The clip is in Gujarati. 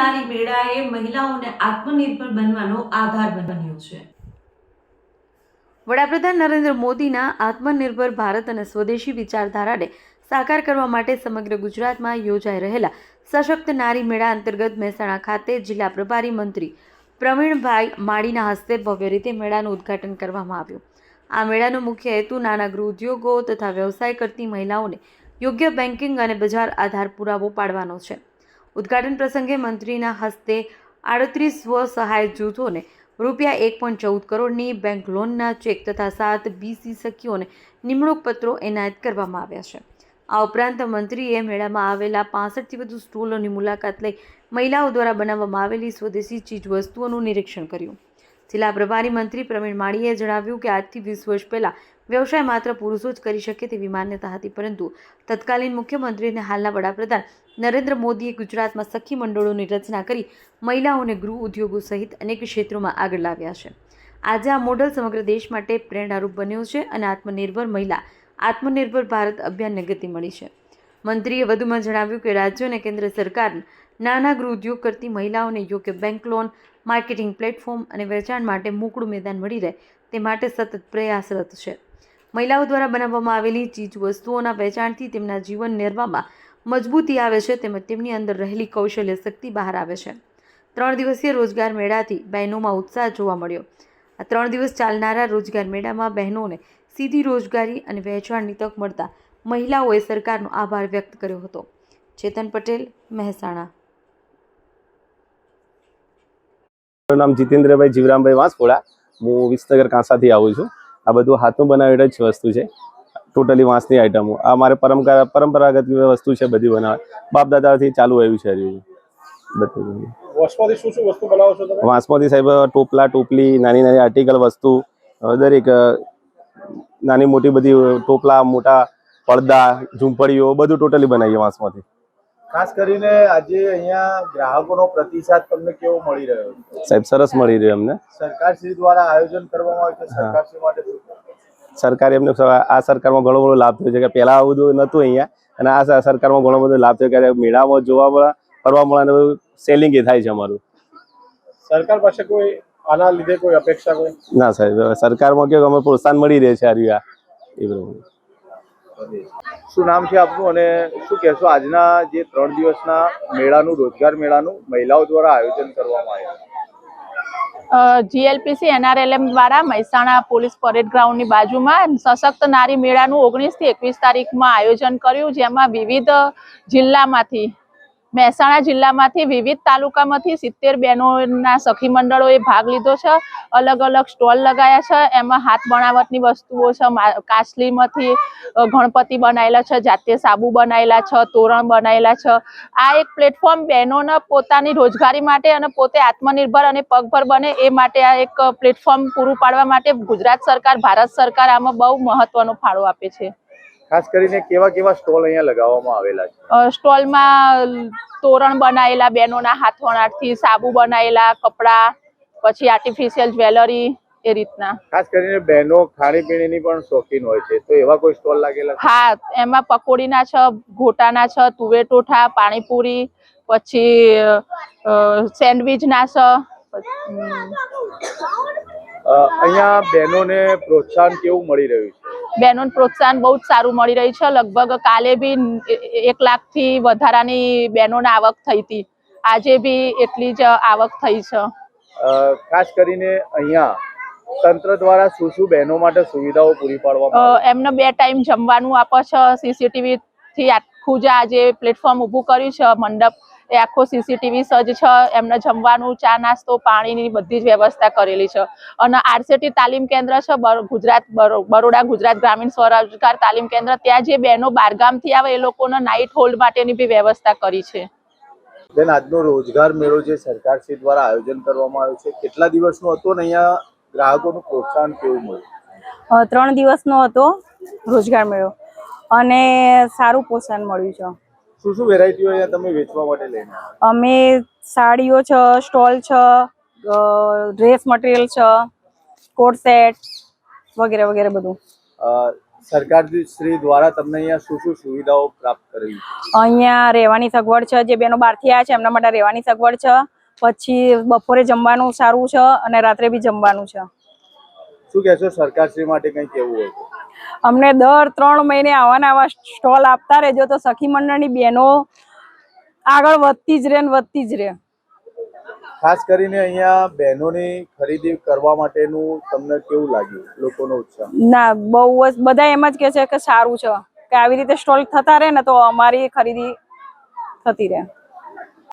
નારી મેળાએ મહિલાઓને આત્મનિર્ભર બનવાનો આધાર બન્યો છે। વડાપ્રધાન નરેન્દ્ર મોદીના આત્મનિર્ભર ભારત અને સ્વદેશી વિચારધારાને સાકાર કરવા માટે સમગ્ર ગુજરાતમાં યોજાઈ રહેલા સશક્ત નારી મેળા અંતર્ગત મહેસાણા ખાતે જિલ્લા પ્રભારી મંત્રી પ્રવીણભાઈ માળીના હસ્તે ભવ્ય રીતે મેળાનું ઉદ્ઘાટન કરવામાં આવ્યું। આ મેળાનો મુખ્ય હેતુ નાના ગૃહ ઉદ્યોગો તથા વ્યવસાય કરતી મહિલાઓને યોગ્ય બેન્કિંગ અને બજાર આધાર પુરાવો પાડવાનો છે। ઉદ્ઘાટન પ્રસંગે મંત્રીના હસ્તે 38 સ્વ-સહાય જૂથોને ₹1.14 કરોડની બેંક લોનના ચેક તથા 7 BC સખીઓને નિમણૂક પત્રો એનાયત કરવામાં આવ્યા છે। આ ઉપરાંત મંત્રીએ મેળામાં આવેલા 65થી વધુ સ્ટોલોની મુલાકાત લઈ મહિલાઓ દ્વારા બનાવવામાં આવેલી સ્વદેશી ચીજવસ્તુઓનું નિરીક્ષણ કર્યું। જિલ્લા પ્રભારી મંત્રી પ્રવીણ માળીએ જણાવ્યું કે આજથી 20 વર્ષ પહેલાં વ્યવસાય માત્ર પુરુષો જ કરી શકે તેવી માન્યતા હતી, પરંતુ તત્કાલીન મુખ્યમંત્રી અને હાલના વડાપ્રધાન નરેન્દ્ર મોદીએ ગુજરાતમાં સખી મંડળોની રચના કરી મહિલાઓને ગૃહ ઉદ્યોગો સહિત અનેક ક્ષેત્રોમાં આગળ લાવ્યા છે। આજે આ મોડલ સમગ્ર દેશ માટે પ્રેરણારૂપ બન્યો છે અને આત્મનિર્ભર મહિલા આત્મનિર્ભર ભારત અભિયાનને ગતિ મળી છે। મંત્રીએ વધુમાં જણાવ્યું કે રાજ્ય અને કેન્દ્ર સરકાર નાના ગૃહ ઉદ્યોગ કરતી મહિલાઓને યોગ્ય બેંક લોન, માર્કેટિંગ પ્લેટફોર્મ અને વેચાણ માટે મોકળું મેદાન મળી રહે તે માટે સતત પ્રયાસરત છે। મહિલાઓ દ્વારા બનાવવામાં આવેલી ચીજ વસ્તુઓના વેચાણથી તેમના જીવન નિર્વાહમાં મજબૂતી આવે છે તેમજ તેમની અંદર રહેલી કૌશલ્ય શક્તિ બહાર આવે છે। 3 દિવસીય રોજગાર મેળાથી બહેનોમાં ઉત્સાહ જોવા મળ્યો। આ 3 દિવસ ચાલનારા રોજગાર મેળામાં બહેનોને સીધી રોજગારી અને વેચાણની તક મળતા મહિલાઓએ સરકારનો આભાર વ્યક્ત કર્યો હતો। ચેતન પટેલ, મહેસાણા। મારું નામ જીતેન્દ્રભાઈ જીવરામભાઈ વાંસપોળા। હું વિસનગર કાંસાથી આવું છું। આ બધું હાથનું બનાવેલ જ વસ્તુ છે, ટોટલી વાંસની આઈટમો। આ મારે પરંપરાગત વસ્તુ છે, બધી બનાવે બાપ દાદાથી ચાલુ આવ્યું છે। બધું વાંસમાંથી શું શું વસ્તુ બનાવો છો તમે? વાંસમાંથી સાહેબ ટોપલા, ટોપલી, નાની નાની આર્ટિકલ વસ્તુ, દરેક નાની મોટી બધી ટોપલા, મોટા પડદા, ઝૂંપડીઓ બધું ટોટલી બનાવીએ વાંસમાંથી। ખાસ કરીને આજે અહીંયા ગ્રાહકોનો પ્રતિસાદ તમને કેવો મળી રહ્યો છે? સાહેબ સરસ મળી રહ્યો અમને। સરકારશ્રી દ્વારા આયોજન કરવામાં આવ્યું છે, સરકારશ્રી માટે શું? સરકાર એમને આ સરકારમાં ઘણો બધો લાભ થયો છે કે પહેલાં આવું બધું નહોતું અહીંયા, અને આ સરકારમાં ઘણો બધો લાભ થયો કે મેળામાં જોવા મળે, ફરવા મળે, સેલિંગ એ થાય છે અમારું। સરકાર પાસે કોઈ આના લીધે કોઈ અપેક્ષા કોઈ? ના સાહેબ, સરકારમાં કેવું અમે પ્રોત્સાહન મળી રહે છે આ એ બધું। શું નામ છે આપનું અને શું કહેશો આજના જે 3 દિવસના મેળાનું, રોજગાર મેળાનું મહિલાઓ દ્વારા આયોજન કરવામાં આવ્યું? GLPC NRLM દ્વારા મહેસાણા પોલીસ પરેડ ગ્રાઉન્ડની બાજુમાં સશક્ત નારી મેળાનું 19 થી 21 તારીખમાં આયોજન કર્યું, જેમાં વિવિધ જિલ્લામાંથી, મહેસાણા જિલ્લામાંથી વિવિધ તાલુકામાંથી 70 બહેનોના સખી મંડળોએ ભાગ લીધો છે। અલગ અલગ સ્ટોલ લગાયા છે, એમાં હાથ બનાવટની વસ્તુઓ છે, કાચલીમાંથી ગણપતિ બનાવેલા છે, જાતે સાબુ બનાવેલા છે, તોરણ બનાવેલા છે। આ એક પ્લેટફોર્મ બહેનોને પોતાની રોજગારી માટે અને પોતે આત્મનિર્ભર અને પગભર બને એ માટે આ એક પ્લેટફોર્મ પૂરું પાડવા માટે ગુજરાત સરકાર, ભારત સરકાર આમાં બહુ મહત્વનો ફાળો આપે છે। ખાસ કરીને કેવા કેવા સ્ટોલ અહીંયા લગાવવામાં આવેલા છે? સ્ટોલમાં તોરણ બનાવેલા બહેનોના હાથવણાટથી, સાબુ બનાવેલા, કપડાં, પછી આર્ટિફિશિયલ જ્વેલરી, એ રીતના। ખાસ કરીને બહેનો ખાણીપીણીની પણ શોખીન હોય છે, તો એવા કોઈ સ્ટોલ લાગેલા? હા, એમાં પકોડીના છે, ગોટાના છે, તુવેર ટોઠા, પાણીપુરી, પછી સેન્ડવિચના છે। અહીંયા બહેનોને પ્રોત્સાહન કેવું મળી રહ્યું છે? બહેનોને પ્રોત્સાહન બહુ જ સારું મળી રહ્યું છે। લગભગ કાલે બી 1 લાખથી વધારાની બહેનોને આવક થઈ હતી, આજે બી એટલી જ આવક થઈ છે। ખાસ કરીને અહીંયા તંત્ર દ્વારા શું શું બહેનો માટે સુવિધાઓ પૂરી પાડવામાં આવે છે? એમને 2 ટાઈમ જમવાનું આપે છે। CCTV થી આખું જે આજે પ્લેટફોર્મ ઊભું કર્યું છે, મંડપ, એ આખો CCTV સજ્જ છે। એમને જમવાનું, ચા નાસ્તો, પાણીની બધી જ વ્યવસ્થા કરેલી છે। અને RCT તાલીમ કેન્દ્ર છે, બરોડા ગુજરાત ગ્રામીણ સ્વરોજગાર તાલીમ કેન્દ્ર, ત્યાં જે બહેનો બહારગામથી આવે એ લોકોને નાઇટ હોલ્ડ માટેની બી વ્યવસ્થા કરી છે। બેન, આજનો રોજગાર મેળો જે સરકારશ્રી દ્વારા આયોજન કરવામાં આવ્યો છે, કેટલા દિવસનો હતો અને અહીંયા ગ્રાહકોનું પ્રોત્સાહન કેવું મળ્યું? 3 દિવસનો હતો રોજગાર મેળો અને સારું પ્રોત્સાહન મળ્યું છે। શું શું વેરાયટીઓ અહીંયા તમે વેચવા માટે લઈને આવ્યા? અમે સાડીઓ છે, સ્ટોલ છે, ડ્રેસ મટીરિયલ છે, કોટ સેટ વગેરે વગેરે બધું। સરકાર શ્રી દ્વારા તમને અહીંયા શું શું સુવિધાઓ પ્રાપ્ત કરેલી છે? અહીંયા રહેવાની સગવડ છે, જે બેનો બહારથી આવ્યા છે એમના માટે રહેવાની સગવડ છે, પછી બપોરે જમવાનું સારું છે અને રાત્રે બી જમવાનું છે. શું કહેશો સરકાર શ્રી માટે કંઈ કહેવું હોય તો? અમને દર 3 મહિને આવા સ્ટોલ આપતા રહેજો તો સખી મંડળની બહેનો આગળ વધતી જ રહે ને વધતી જ રહે. ખાસ કરીને અહીંયા બહેનોની ખરીદી કરવા માટેનું તમને કેવું લાગ્યું, લોકોનો ઉત્સાહ? ના, બહુ જ બધા એમ જ કહે છે કે સારું છે, કે આવી રીતે સ્ટોલ થતા રહે ને તો અમારી ખરીદી થતી રહે.